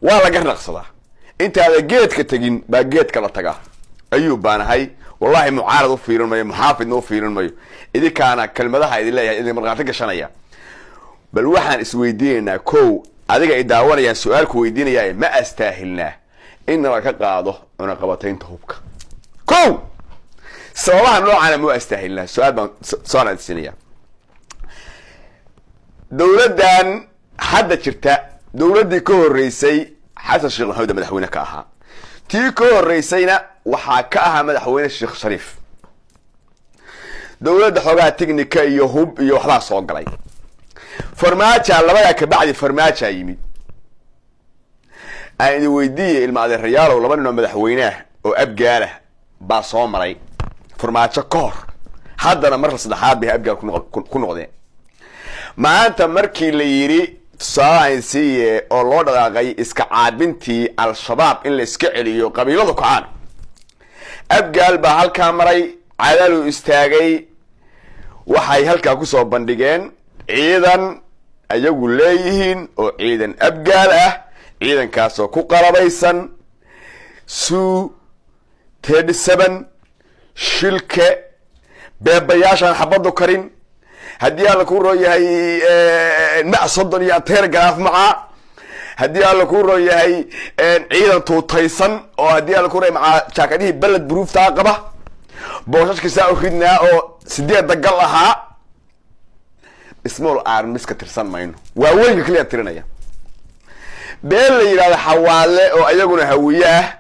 ولا قرنق صدا انت هذا جيت كتجين باجيت كلا تجاه أيوب أنا هاي والله معارض في رمي محافظ نو في رمي إذا كان كلمة ده هاي إذا إذا مرغتك شنيا بل واحد سويدينا كو هذيك إذا وانا يعني سؤال كويدينا يعني ما أستاهلناه إن رك قاضه أنا قبضتين تهوبك كو سواء نوع أنا مو أستاهلناه سؤال صار السنية دولة دان حد شرتاء دولة دي كور رئيسي حسن الشيخ هذا مدحونا كاها تي كور رئيسينا وحكاها مدحونا الشيخ شريف دولة حوجها تكنيكا يهوب يوحلا صوغلاي فرماتها لبدا كبعد فرماتها يمين أنا ويدي المعد الريال ولا بنو مدحويناه وأبجاله باصومري فرماتها كور حد أنا مرة صدحات بها أبجال كن غدين ما أنت مركي اللي يري ساينسي oo loo dhaqaaqay iska caabintii al-shabaab in la iska celiyo qabiilada kacaan abgaal ba halka maray cadalu istaagay waxay halka ku soo bandhigeen ciidan ayagu leeyihiin oo ciidan abgaal ah ciidankaas oo ku qalabaysan su 37 shilke beebayaashan xabadu karin هدي الله كورو يهي مع صدر يا تيرجراف معه هدي الله كورو يهي عيدا توتايسن أو هدي الله كورو مع شاكديه بلد بروف تعقبه بوشاش كساو خدنا أو سدية دقلها اسمه الآرم مسك ترسان ماينو وأول كلية ترنايا بيل يرى حوالي أو أيقونه هوية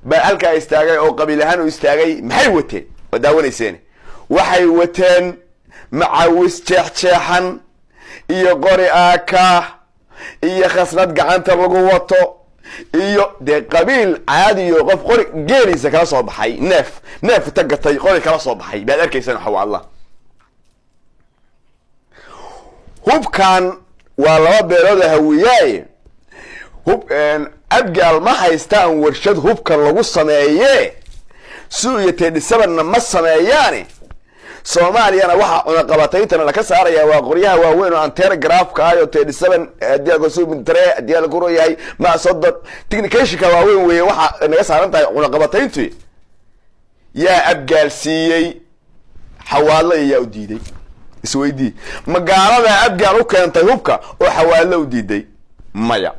بقالك استاجي أو قبيلهان واستاجي محيوتين وداوني سنة وحيوتين معاوس جحجحن iyo qori aaka iyo khasnad gacanta lagu wato iyo de qabiil caadi iyo qof qori geelisa kala soo baxay neef tagatay qori kala soo baxay baad arkaysan waxa Allah hubkan waa laba beerood hawiyaay hub abgaal ma haystaan warshad hubka lagu sameeyay suuyatee sababna ma sameeyaani Soomaaliyana waxa una qabataytana la ka saaraya waa qoryaha waaweyn oo aan telegraph ka ayo 37 hadii aad soo midtare hadii aad ku rooyay ma sadad technication ka waaweyn weey waxa naga saaran tahay una qabataytu yaa abgaal siiyay xawaalo iyo u diiday isweydii magaalada abgaal u keentay hubka oo xawaalo u diiday maya